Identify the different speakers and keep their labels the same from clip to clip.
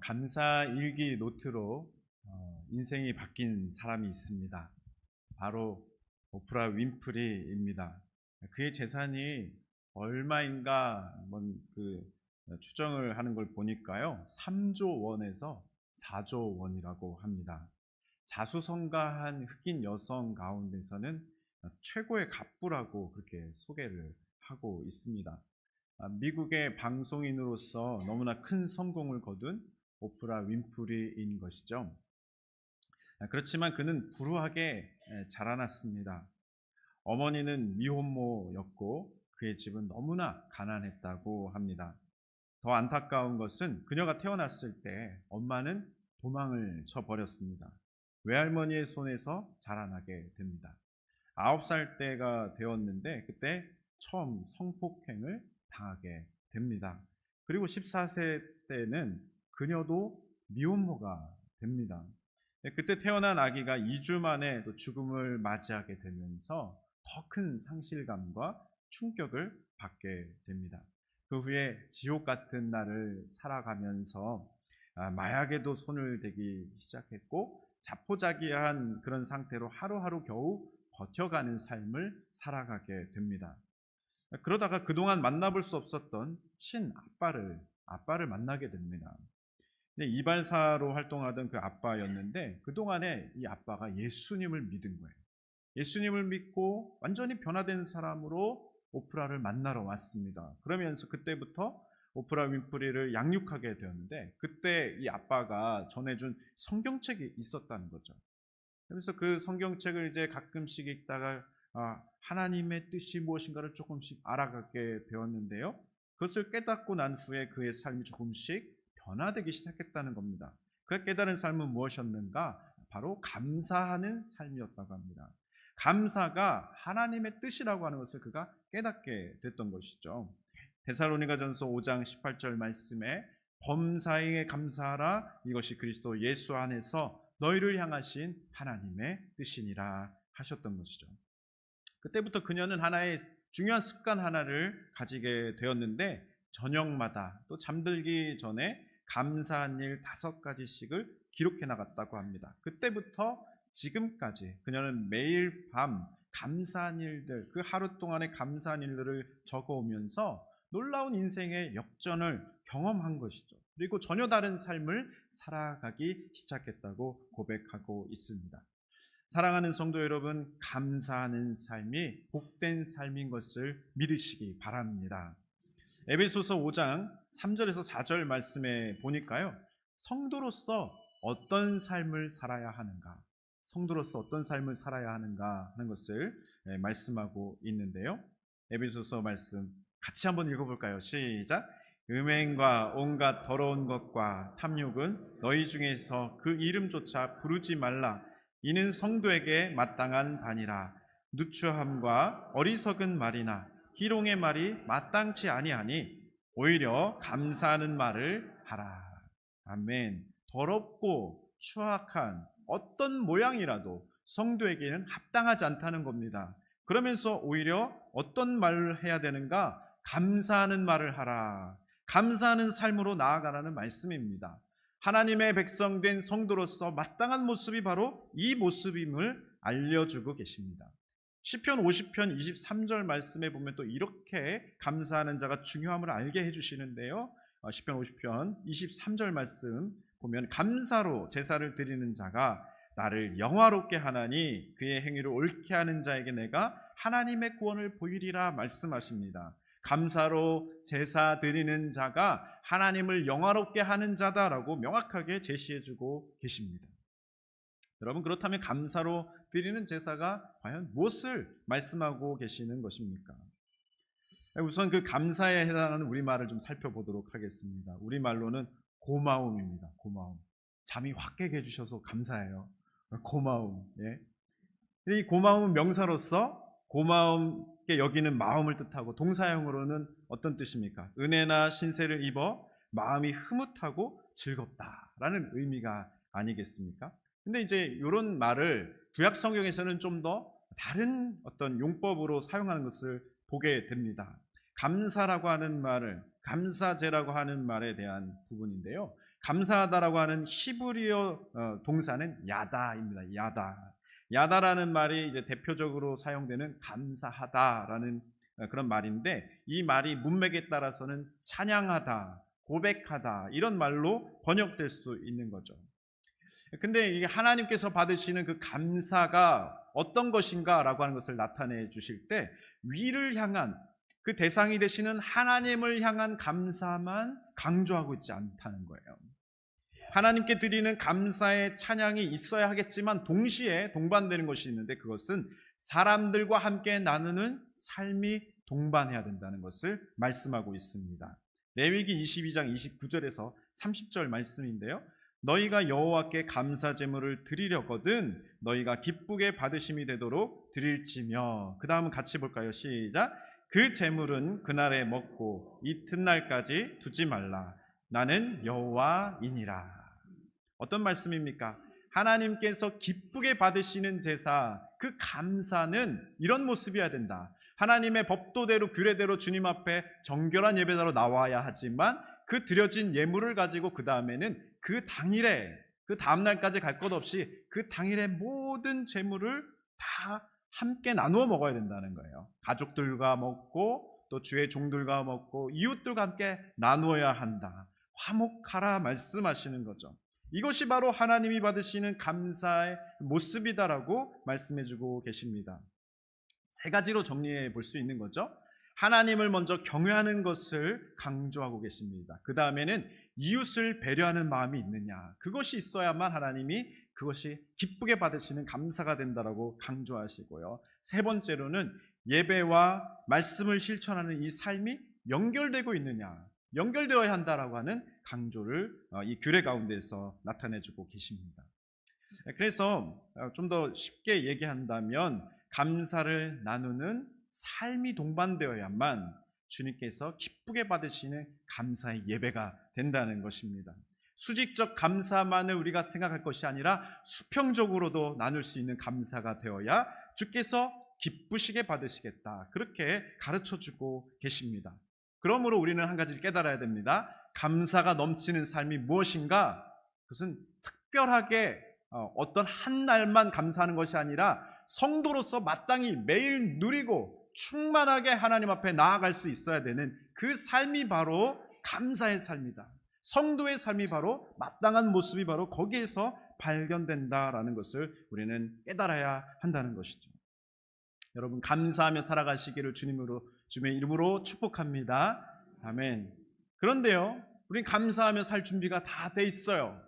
Speaker 1: 감사 일기 노트로 인생이 바뀐 사람이 있습니다. 바로 오프라 윈프리입니다. 그의 재산이 얼마인가 추정을 하는 걸 보니까요, 3조 원에서 4조 원이라고 합니다. 자수성가한 흑인 여성 가운데서는 최고의 갑부라고 그렇게 소개를 하고 있습니다. 미국의 방송인으로서 너무나 큰 성공을 거둔 오프라 윈프리인 것이죠. 그렇지만 그는 불우하게 자라났습니다. 어머니는 미혼모였고 그의 집은 너무나 가난했다고 합니다. 더 안타까운 것은 그녀가 태어났을 때 엄마는 도망을 쳐버렸습니다. 외할머니의 손에서 자라나게 됩니다. 9살 때가 되었는데 그때 처음 성폭행을 당하게 됩니다. 그리고 14세 때는 그녀도 미혼모가 됩니다. 그때 태어난 아기가 2주 만에 또 죽음을 맞이하게 되면서 더 큰 상실감과 충격을 받게 됩니다. 그 후에 지옥 같은 날을 살아가면서 마약에도 손을 대기 시작했고 자포자기한 그런 상태로 하루하루 겨우 버텨가는 삶을 살아가게 됩니다. 그러다가 그동안 만나볼 수 없었던 친아빠를 만나게 됩니다. 이발사로 활동하던 그 아빠였는데 그동안에 이 아빠가 예수님을 믿은 거예요. 예수님을 믿고 완전히 변화된 사람으로 오프라를 만나러 왔습니다. 그러면서 그때부터 오프라 윈프리를 양육하게 되었는데 그때 이 아빠가 전해준 성경책이 있었다는 거죠. 그래서 그 성경책을 이제 가끔씩 읽다가 하나님의 뜻이 무엇인가를 조금씩 알아가게 되었는데요. 그것을 깨닫고 난 후에 그의 삶이 조금씩 변화되기 시작했다는 겁니다. 그 깨달은 삶은 무엇이었는가? 바로 감사하는 삶이었다고 합니다. 감사가 하나님의 뜻이라고 하는 것을 그가 깨닫게 됐던 것이죠. 데살로니가전서 5장 18절 말씀에 범사에 감사하라, 이것이 그리스도 예수 안에서 너희를 향하신 하나님의 뜻이니라 하셨던 것이죠. 그때부터 그녀는 하나의 중요한 습관 하나를 가지게 되었는데 저녁마다 또 잠들기 전에 감사한 일 5가지씩을 기록해 나갔다고 합니다. 그때부터 지금까지 그녀는 매일 밤 감사한 일들, 그 하루 동안의 감사한 일들을 적어오면서 놀라운 인생의 역전을 경험한 것이죠. 그리고 전혀 다른 삶을 살아가기 시작했다고 고백하고 있습니다. 사랑하는 성도 여러분, 감사하는 삶이 복된 삶인 것을 믿으시기 바랍니다. 에베소서 5장 3절에서 4절 말씀에 보니까요, 성도로서 어떤 삶을 살아야 하는가, 성도로서 어떤 삶을 살아야 하는가 하는 것을 말씀하고 있는데요. 에베소서 말씀 같이 한번 읽어볼까요? 시작. 음행과 온갖 더러운 것과 탐욕은 너희 중에서 그 이름조차 부르지 말라. 이는 성도에게 마땅한 바니라. 누추함과 어리석은 말이나 희롱의 말이 마땅치 아니하니 오히려 감사하는 말을 하라. 아멘. 더럽고 추악한 어떤 모양이라도 성도에게는 합당하지 않다는 겁니다. 그러면서 오히려 어떤 말을 해야 되는가? 감사하는 말을 하라. 감사하는 삶으로 나아가라는 말씀입니다. 하나님의 백성된 성도로서 마땅한 모습이 바로 이 모습임을 알려주고 계십니다. 시편 50편 23절 말씀에 보면 또 이렇게 감사하는 자가 중요함을 알게 해주시는데요. 시편 50편 23절 말씀 보면 감사로 제사를 드리는 자가 나를 영화롭게 하나니 그의 행위를 옳게 하는 자에게 내가 하나님의 구원을 보이리라 말씀하십니다. 감사로 제사 드리는 자가 하나님을 영화롭게 하는 자다라고 명확하게 제시해주고 계십니다. 여러분, 그렇다면 감사로 드리는 제사가 과연 무엇을 말씀하고 계시는 것입니까? 우선 그 감사에 해당하는 우리말을 좀 살펴보도록 하겠습니다. 우리말로는 고마움입니다. 고마움. 잠이 확 깨게 해주셔서 감사해요. 고마움. 예. 이 고마움은 명사로서 고마움께 여기는 마음을 뜻하고 동사형으로는 어떤 뜻입니까? 은혜나 신세를 입어 마음이 흐뭇하고 즐겁다라는 의미가 아니겠습니까? 근데 이제 이런 말을 구약 성경에서는 좀 더 다른 어떤 용법으로 사용하는 것을 보게 됩니다. 감사라고 하는 말을 감사제라고 하는 말에 대한 부분인데요. 감사하다라고 하는 히브리어 동사는 야다입니다. 야다. 야다라는 말이 이제 대표적으로 사용되는 감사하다라는 그런 말인데, 이 말이 문맥에 따라서는 찬양하다, 고백하다 이런 말로 번역될 수 있는 거죠. 근데 이게 하나님께서 받으시는 그 감사가 어떤 것인가라고 하는 것을 나타내 주실 때, 위를 향한 그 대상이 되시는 하나님을 향한 감사만 강조하고 있지 않다는 거예요. 하나님께 드리는 감사의 찬양이 있어야 하겠지만 동시에 동반되는 것이 있는데, 그것은 사람들과 함께 나누는 삶이 동반해야 된다는 것을 말씀하고 있습니다. 레위기 22장 29절에서 30절 말씀인데요. 너희가 여호와께 감사 제물을 드리려거든 너희가 기쁘게 받으심이 되도록 드릴지며. 그 다음은 같이 볼까요? 시작. 그 제물은 그날에 먹고 이튿날까지 두지 말라. 나는 여호와이니라. 어떤 말씀입니까? 하나님께서 기쁘게 받으시는 제사, 그 감사는 이런 모습이어야 된다. 하나님의 법도대로 규례대로 주님 앞에 정결한 예배자로 나와야 하지만, 그 드려진 예물을 가지고 그 다음에는 그 당일에, 그 다음날까지 갈 것 없이 그 당일에 모든 제물을 다 함께 나누어 먹어야 된다는 거예요. 가족들과 먹고 또 주의 종들과 먹고 이웃들과 함께 나누어야 한다. 화목하라 말씀하시는 거죠. 이것이 바로 하나님이 받으시는 감사의 모습이다라고 말씀해주고 계십니다. 세 가지로 정리해 볼 수 있는 거죠. 하나님을 먼저 경외하는 것을 강조하고 계십니다. 그 다음에는 이웃을 배려하는 마음이 있느냐, 그것이 있어야만 하나님이 그것이 기쁘게 받으시는 감사가 된다라고 강조하시고요. 세 번째로는 예배와 말씀을 실천하는 이 삶이 연결되고 있느냐, 연결되어야 한다라고 하는 강조를 이 규례 가운데서 나타내주고 계십니다. 그래서 좀 더 쉽게 얘기한다면, 감사를 나누는 삶이 동반되어야만 주님께서 기쁘게 받으시는 감사의 예배가 된다는 것입니다. 수직적 감사만을 우리가 생각할 것이 아니라 수평적으로도 나눌 수 있는 감사가 되어야 주께서 기쁘시게 받으시겠다, 그렇게 가르쳐주고 계십니다. 그러므로 우리는 한 가지를 깨달아야 됩니다. 감사가 넘치는 삶이 무엇인가? 그것은 특별하게 어떤 한 날만 감사하는 것이 아니라 성도로서 마땅히 매일 누리고 충만하게 하나님 앞에 나아갈 수 있어야 되는 그 삶이 바로 감사의 삶이다. 성도의 삶이 바로 마땅한 모습이 바로 거기에서 발견된다라는 것을 우리는 깨달아야 한다는 것이죠. 여러분, 감사하며 살아가시기를 주님의 이름으로 축복합니다. 아멘. 그런데요, 우린 감사하며 살 준비가 다 돼 있어요.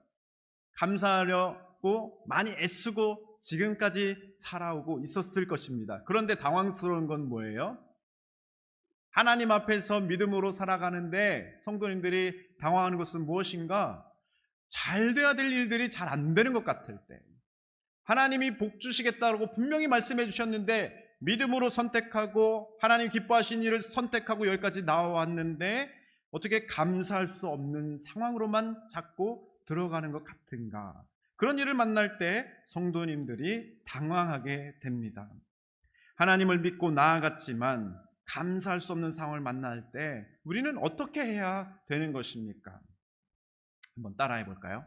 Speaker 1: 감사하려고 많이 애쓰고 지금까지 살아오고 있었을 것입니다. 그런데 당황스러운 건 뭐예요? 하나님 앞에서 믿음으로 살아가는데 성도님들이 당황하는 것은 무엇인가? 잘 돼야 될 일들이 잘 안 되는 것 같을 때, 하나님이 복 주시겠다고 분명히 말씀해 주셨는데 믿음으로 선택하고 하나님 기뻐하신 일을 선택하고 여기까지 나와왔는데 어떻게 감사할 수 없는 상황으로만 자꾸 들어가는 것 같은가? 그런 일을 만날 때 성도님들이 당황하게 됩니다. 하나님을 믿고 나아갔지만 감사할 수 없는 상황을 만날 때 우리는 어떻게 해야 되는 것입니까? 한번 따라해 볼까요?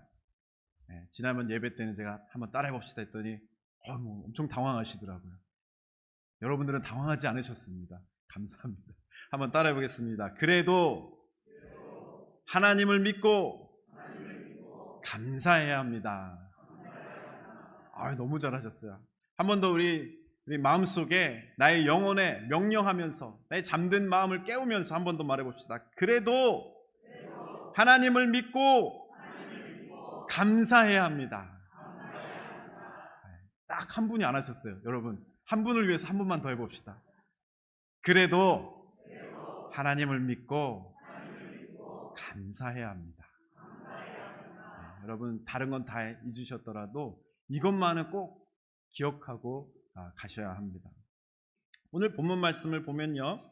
Speaker 1: 지난번 예배 때는 제가 한번 따라해 봅시다 했더니 엄청 당황하시더라고요. 여러분들은 당황하지 않으셨습니다. 감사합니다. 한번 따라해 보겠습니다. 그래도 하나님을 믿고 감사해야 합니다. 너무 잘하셨어요. 한 번 더 우리 마음속에 나의 영혼에 명령하면서 나의 잠든 마음을 깨우면서 한 번 더 말해봅시다. 그래도 하나님을 믿고 감사해야 합니다. 딱 한 분이 안 하셨어요. 여러분, 한 분을 위해서 한 번만 더 해봅시다. 그래도 하나님을 믿고 감사해야 합니다. 여러분, 다른 건 다 잊으셨더라도 이것만은 꼭 기억하고 가셔야 합니다. 오늘 본문 말씀을 보면요,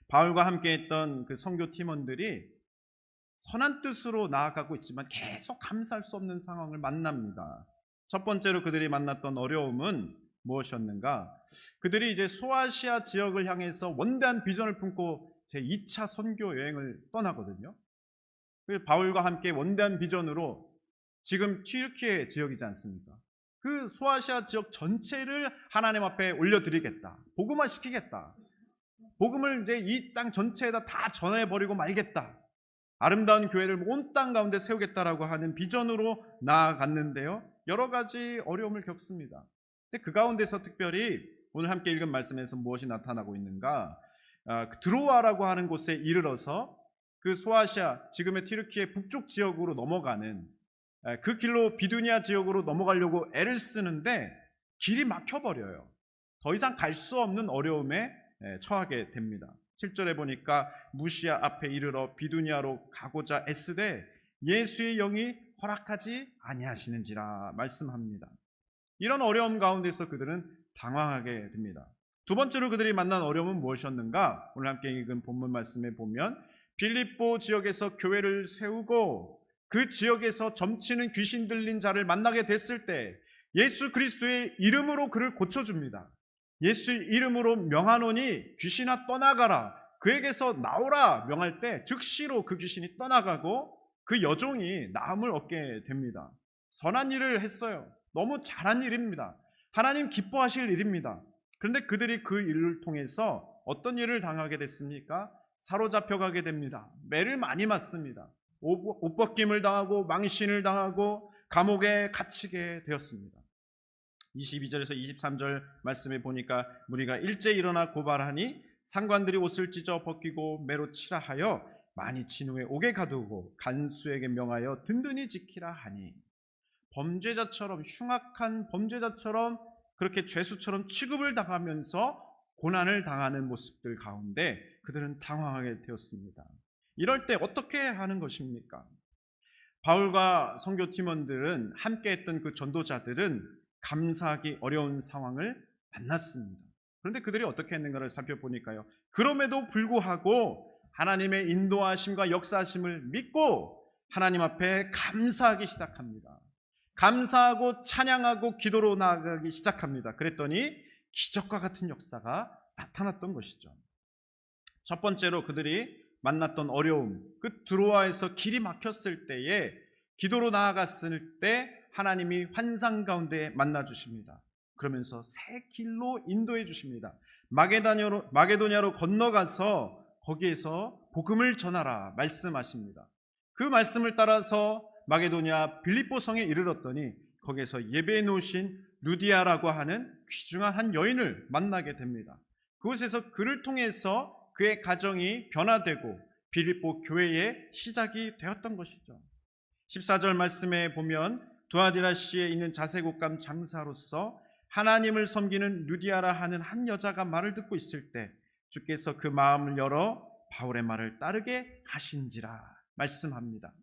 Speaker 1: 바울과 함께 했던 그 선교 팀원들이 선한 뜻으로 나아가고 있지만 계속 감사할 수 없는 상황을 만납니다. 첫 번째로 그들이 만났던 어려움은 무엇이었는가? 그들이 이제 소아시아 지역을 향해서 원대한 비전을 품고 제 2차 선교 여행을 떠나거든요. 바울과 함께 원대한 비전으로 지금 튀르키예 지역이지 않습니까? 그 소아시아 지역 전체를 하나님 앞에 올려드리겠다. 복음화 시키겠다. 복음을 이제 이 땅 전체에다 다 전해버리고 말겠다. 아름다운 교회를 온 땅 가운데 세우겠다라고 하는 비전으로 나아갔는데요. 여러 가지 어려움을 겪습니다. 근데 그 가운데서 특별히 오늘 함께 읽은 말씀에서 무엇이 나타나고 있는가? 드로아라고 하는 곳에 이르러서 그 소아시아, 지금의 튀르키예 북쪽 지역으로 넘어가는 그 길로 비두니아 지역으로 넘어가려고 애를 쓰는데 길이 막혀버려요. 더 이상 갈 수 없는 어려움에 처하게 됩니다. 7절에 보니까 무시아 앞에 이르러 비두니아로 가고자 애쓰되 예수의 영이 허락하지 아니하시는지라 말씀합니다. 이런 어려움 가운데서 그들은 당황하게 됩니다. 두 번째로 그들이 만난 어려움은 무엇이었는가? 오늘 함께 읽은 본문 말씀에 보면 빌립보 지역에서 교회를 세우고 그 지역에서 점치는 귀신 들린 자를 만나게 됐을 때 예수 그리스도의 이름으로 그를 고쳐줍니다. 예수 이름으로 명하노니 귀신아 떠나가라, 그에게서 나오라 명할 때 즉시로 그 귀신이 떠나가고 그 여종이 나음을 얻게 됩니다. 선한 일을 했어요. 너무 잘한 일입니다. 하나님 기뻐하실 일입니다. 그런데 그들이 그 일을 통해서 어떤 일을 당하게 됐습니까? 사로잡혀가게 됩니다. 매를 많이 맞습니다. 옷벗김을 당하고 망신을 당하고 감옥에 갇히게 되었습니다. 22절에서 23절 말씀에 보니까 무리가 일제 일어나 고발하니 상관들이 옷을 찢어 벗기고 매로 치라 하여 많이 친 후에 옥에 가두고 간수에게 명하여 든든히 지키라 하니, 범죄자처럼, 흉악한 범죄자처럼 그렇게 죄수처럼 취급을 당하면서 고난을 당하는 모습들 가운데 그들은 당황하게 되었습니다. 이럴 때 어떻게 하는 것입니까? 바울과 선교 팀원들은, 함께 했던 그 전도자들은 감사하기 어려운 상황을 만났습니다. 그런데 그들이 어떻게 했는가를 살펴보니까요, 그럼에도 불구하고 하나님의 인도하심과 역사하심을 믿고 하나님 앞에 감사하기 시작합니다. 감사하고 찬양하고 기도로 나아가기 시작합니다. 그랬더니 기적과 같은 역사가 나타났던 것이죠. 첫 번째로 그들이 만났던 어려움, 그 드로아에서 길이 막혔을 때에 기도로 나아갔을 때 하나님이 환상 가운데 만나 주십니다. 그러면서 새 길로 인도해 주십니다. 마게도냐로 건너가서 거기에서 복음을 전하라 말씀하십니다. 그 말씀을 따라서 마게도냐 빌립보 성에 이르렀더니 거기에서 예배해 놓으신 루디아라고 하는 귀중한 한 여인을 만나게 됩니다. 그곳에서 그를 통해서 그의 가정이 변화되고 빌립보 교회의 시작이 되었던 것이죠. 14절 말씀에 보면 두아디라시에 있는 자색옷감 장사로서 하나님을 섬기는 루디아라 하는 한 여자가 말을 듣고 있을 때 주께서 그 마음을 열어 바울의 말을 따르게 하신지라 말씀합니다.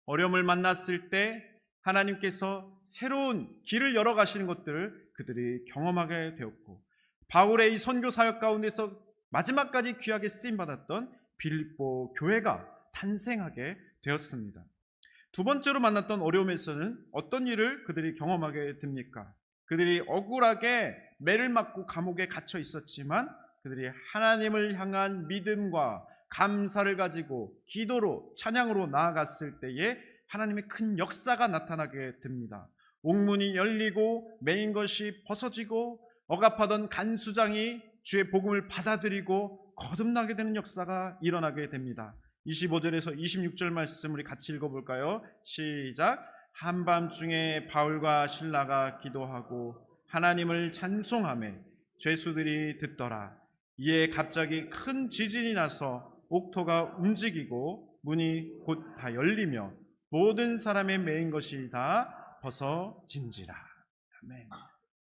Speaker 1: 어려움을 만났을 때 하나님께서 새로운 길을 열어 가시는 것들을 그들이 경험하게 되었고, 바울의 이 선교 사역 가운데서 마지막까지 귀하게 쓰임받았던 빌립보 교회가 탄생하게 되었습니다. 두 번째로 만났던 어려움에서는 어떤 일을 그들이 경험하게 됩니까? 그들이 억울하게 매를 맞고 감옥에 갇혀 있었지만 그들이 하나님을 향한 믿음과 감사를 가지고 기도로 찬양으로 나아갔을 때에 하나님의 큰 역사가 나타나게 됩니다. 옥문이 열리고 매인 것이 벗어지고 억압하던 간수장이 주의 복음을 받아들이고 거듭나게 되는 역사가 일어나게 됩니다. 25절에서 26절 말씀 우리 같이 읽어볼까요? 시작. 한밤중에 바울과 실라가 기도하고 하나님을 찬송하며 죄수들이 듣더라. 이에 갑자기 큰 지진이 나서 옥토가 움직이고 문이 곧 다 열리며 모든 사람의 매인 것이 다 벗어진지라. 아멘.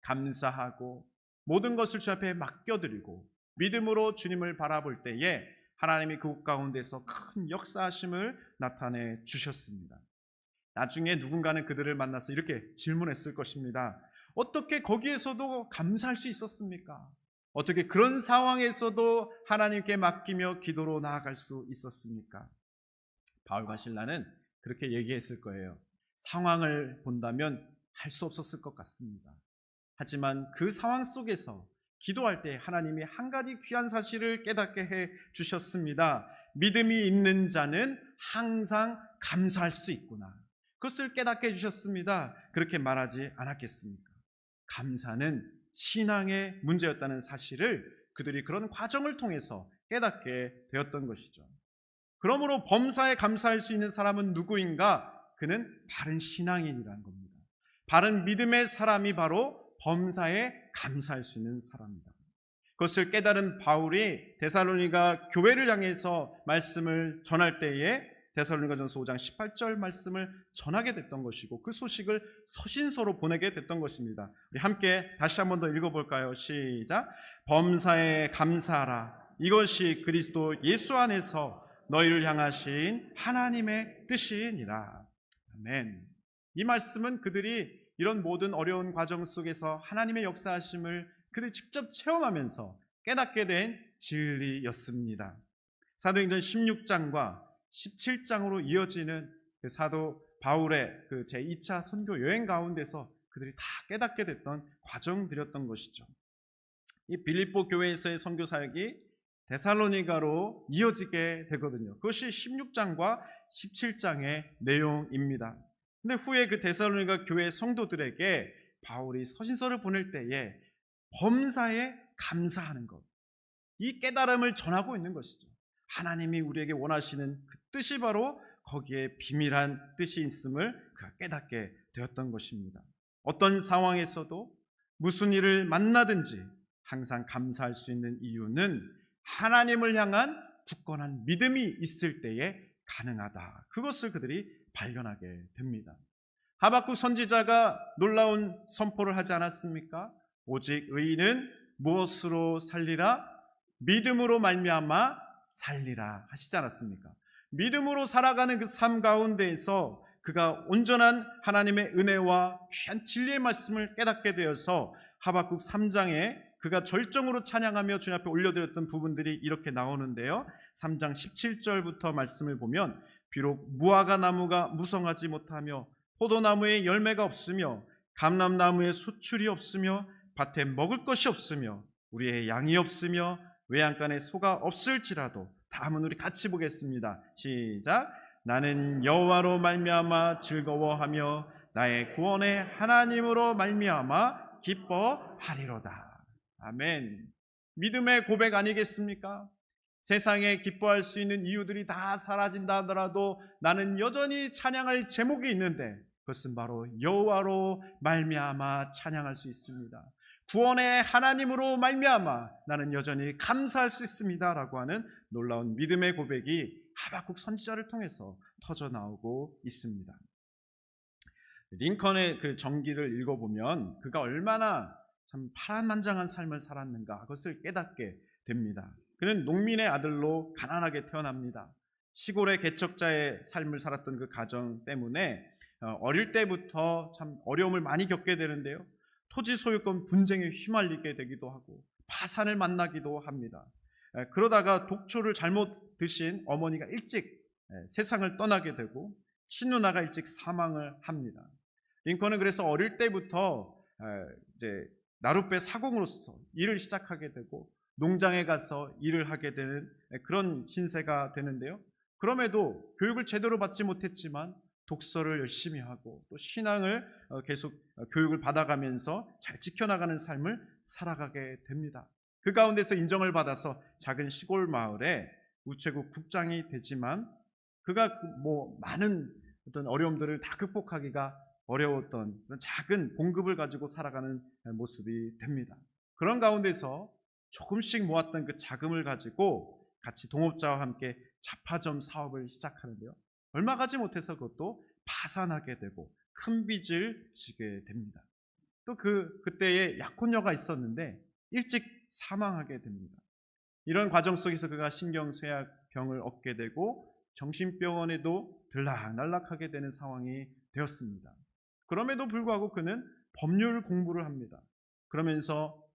Speaker 1: 감사하고 모든 것을 주 앞에 맡겨드리고 믿음으로 주님을 바라볼 때에 하나님이 그곳 가운데서 큰 역사하심을 나타내 주셨습니다. 나중에 누군가는 그들을 만나서 이렇게 질문했을 것입니다. 어떻게 거기에서도 감사할 수 있었습니까? 어떻게 그런 상황에서도 하나님께 맡기며 기도로 나아갈 수 있었습니까? 바울과 실라는 그렇게 얘기했을 거예요. 상황을 본다면 할 수 없었을 것 같습니다. 하지만 그 상황 속에서 기도할 때 하나님이 한 가지 귀한 사실을 깨닫게 해 주셨습니다. 믿음이 있는 자는 항상 감사할 수 있구나. 그것을 깨닫게 해주셨습니다. 그렇게 말하지 않았겠습니까? 감사는 신앙의 문제였다는 사실을 그들이 그런 과정을 통해서 깨닫게 되었던 것이죠. 그러므로 범사에 감사할 수 있는 사람은 누구인가? 그는 바른 신앙인이라는 겁니다. 바른 믿음의 사람이 바로 범사에 감사할 수 있는 사람이다. 그것을 깨달은 바울이 데살로니가 교회를 향해서 말씀을 전할 때에 데살로니가전서 5장 18절 말씀을 전하게 됐던 것이고, 그 소식을 서신서로 보내게 됐던 것입니다. 우리 함께 다시 한 번 더 읽어볼까요? 시작. 범사에 감사하라. 이것이 그리스도 예수 안에서 너희를 향하신 하나님의 뜻이니라. 아멘. 이 말씀은 그들이 이런 모든 어려운 과정 속에서 하나님의 역사하심을 그들이 직접 체험하면서 깨닫게 된 진리였습니다. 사도행전 16장과 17장으로 이어지는 그 사도 바울의 그 제2차 선교 여행 가운데서 그들이 다 깨닫게 됐던 과정들이었던 것이죠. 이 빌립보 교회에서의 선교 사역이 데살로니가로 이어지게 되거든요. 그것이 16장과 17장의 내용입니다. 근데 후에 그 데살로니가 교회 성도들에게 바울이 서신서를 보낼 때에 범사에 감사하는 것, 이 깨달음을 전하고 있는 것이죠. 하나님이 우리에게 원하시는 그 뜻이 바로 거기에 비밀한 뜻이 있음을 그가 깨닫게 되었던 것입니다. 어떤 상황에서도 무슨 일을 만나든지 항상 감사할 수 있는 이유는 하나님을 향한 굳건한 믿음이 있을 때에 가능하다. 그것을 그들이 발견하게 됩니다. 하박국 선지자가 놀라운 선포를 하지 않았습니까? 오직 의인은 무엇으로 살리라? 믿음으로 말미암아 살리라 하시지 않았습니까? 믿음으로 살아가는 그 삶 가운데에서 그가 온전한 하나님의 은혜와 귀한 진리의 말씀을 깨닫게 되어서 하박국 3장에 그가 절정으로 찬양하며 주님 앞에 올려드렸던 부분들이 이렇게 나오는데요. 3장 17절부터 말씀을 보면 비록 무화과 나무가 무성하지 못하며 포도나무에 열매가 없으며 감람나무에 수출이 없으며 밭에 먹을 것이 없으며 우리의 양이 없으며 외양간에 소가 없을지라도, 다음은 우리 같이 보겠습니다. 시작. 나는 여호와로 말미암아 즐거워하며 나의 구원의 하나님으로 말미암아 기뻐하리로다. 아멘. 믿음의 고백 아니겠습니까? 세상에 기뻐할 수 있는 이유들이 다 사라진다 하더라도 나는 여전히 찬양할 제목이 있는데 그것은 바로 여호와로 말미암아 찬양할 수 있습니다. 구원의 하나님으로 말미암아 나는 여전히 감사할 수 있습니다라고 하는 놀라운 믿음의 고백이 하박국 선지자를 통해서 터져 나오고 있습니다. 링컨의 그 정기를 읽어보면 그가 얼마나 참 파란만장한 삶을 살았는가, 그것을 깨닫게 됩니다. 그는 농민의 아들로 가난하게 태어납니다. 시골의 개척자의 삶을 살았던 그 가정 때문에 어릴 때부터 참 어려움을 많이 겪게 되는데요. 토지 소유권 분쟁에 휘말리게 되기도 하고 파산을 만나기도 합니다. 그러다가 독초를 잘못 드신 어머니가 일찍 세상을 떠나게 되고 친누나가 일찍 사망을 합니다. 링컨은 그래서 어릴 때부터 이제 나룻배 사공으로서 일을 시작하게 되고 농장에 가서 일을 하게 되는 그런 신세가 되는데요. 그럼에도 교육을 제대로 받지 못했지만 독서를 열심히 하고 또 신앙을 계속 교육을 받아가면서 잘 지켜나가는 삶을 살아가게 됩니다. 그 가운데서 인정을 받아서 작은 시골 마을에 우체국 국장이 되지만 그가 많은 어떤 어려움들을 다 극복하기가 어려웠던 그런 작은 봉급을 가지고 살아가는 모습이 됩니다. 그런 가운데서 조금씩 모았던 그 자금을 가지고 같이 동업자와 함께 잡화점 사업을 시작하는데요. 얼마 가지 못해서 그것도 파산하게 되고 큰 빚을 지게 됩니다. 또 그때에 약혼녀가 있었는데 일찍 사망하게 됩니다. 이런 과정 속에서 그가 신경쇠약병을 얻게 되고 정신병원에도 들락날락하게 되는 상황이 되었습니다. 그럼에도 불구하고 그는 법률 공부를 합니다. 그러면서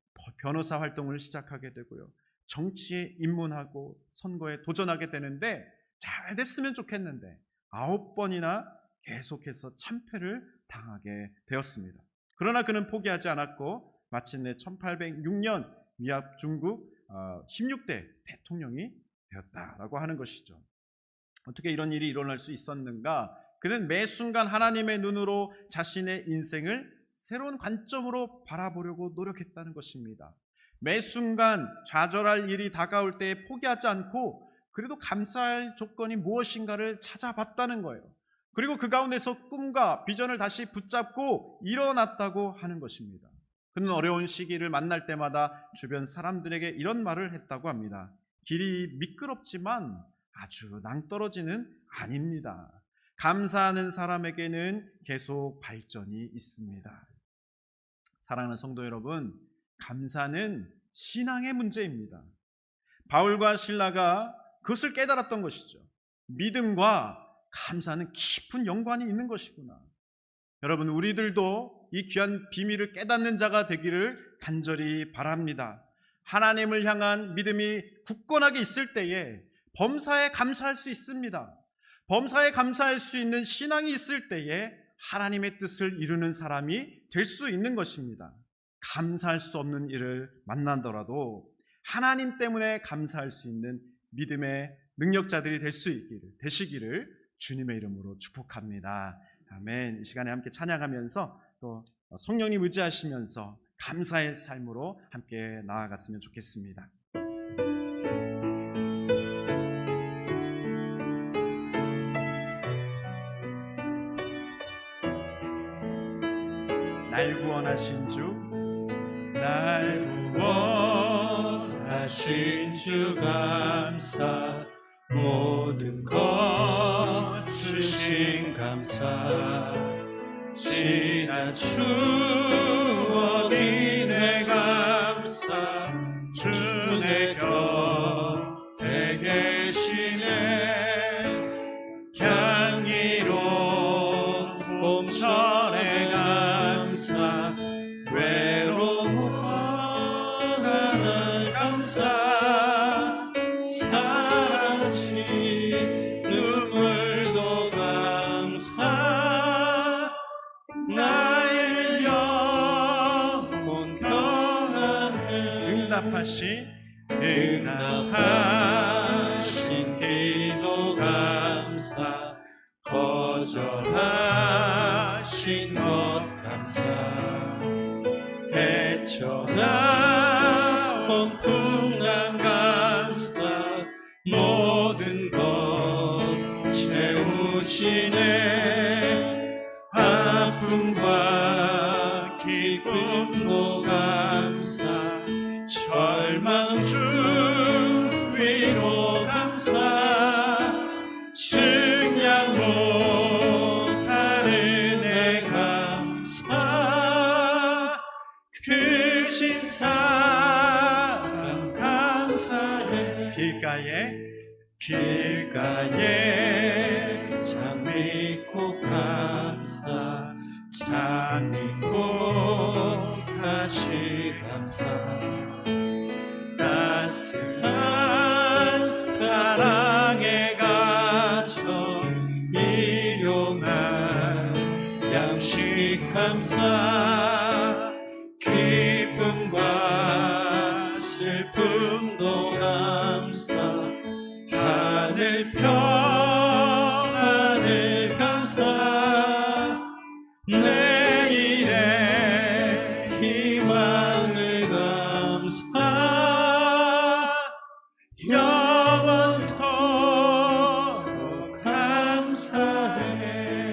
Speaker 1: 변호사 활동을 시작하게 되고요. 정치에 입문하고 선거에 도전하게 되는데 잘 됐으면 좋겠는데 9번이나 계속해서 참패를 당하게 되었습니다. 그러나 그는 포기하지 않았고 마침내 1806년 미합 중국 16대 대통령이 되었다라고 하는 것이죠. 어떻게 이런 일이 일어날 수 있었는가? 그는 매 순간 하나님의 눈으로 자신의 인생을 새로운 관점으로 바라보려고 노력했다는 것입니다. 매 순간 좌절할 일이 다가올 때 포기하지 않고 그래도 감사할 조건이 무엇인가를 찾아봤다는 거예요. 그리고 그 가운데서 꿈과 비전을 다시 붙잡고 일어났다고 하는 것입니다. 그는 어려운 시기를 만날 때마다 주변 사람들에게 이런 말을 했다고 합니다. 길이 미끄럽지만 아주 낭떠러지는 아닙니다. 감사하는 사람에게는 계속 발전이 있습니다. 사랑하는 성도 여러분, 감사는 신앙의 문제입니다. 바울과 실라가 그것을 깨달았던 것이죠. 믿음과 감사는 깊은 연관이 있는 것이구나. 여러분, 우리들도 이 귀한 비밀을 깨닫는 자가 되기를 간절히 바랍니다. 하나님을 향한 믿음이 굳건하게 있을 때에 범사에 감사할 수 있습니다. 범사에 감사할 수 있는 신앙이 있을 때에 하나님의 뜻을 이루는 사람이 될 수 있는 것입니다. 감사할 수 없는 일을 만나더라도 하나님 때문에 감사할 수 있는 믿음의 능력자들이 되시기를 주님의 이름으로 축복합니다. 아멘. 이 시간에 함께 찬양하면서 또 성령님 의지하시면서 감사의 삶으로 함께 나아갔으면 좋겠습니다. 날 구원하신 주 감사, 모든 것 주신 감사, 지난 추억이 내 감사, 주 내 곁에 계시네. 향기로운 봄철의 감사, 외로워가는 감사, 사라진 눈물도 감사, 나의 영혼 평안을 응답하신 기도 감사, 거절하신 것 감사, 헤쳐나온 풍랑 감사, 모든 것 채우시네. 아픔과 기쁨도 감사, 절망 중 위로 감사, 증량 못할 은혜 감사, 크신 사랑 감사해. 길가에 장미꽃 감사, 장미꽃 다시 감사, 따스한 사랑에 갇혀 일용할 양식 감사, 기쁨과 슬픔도 감사, 하늘 평안을 감사, 내일의 희망을 감사, 영원토록 감사해.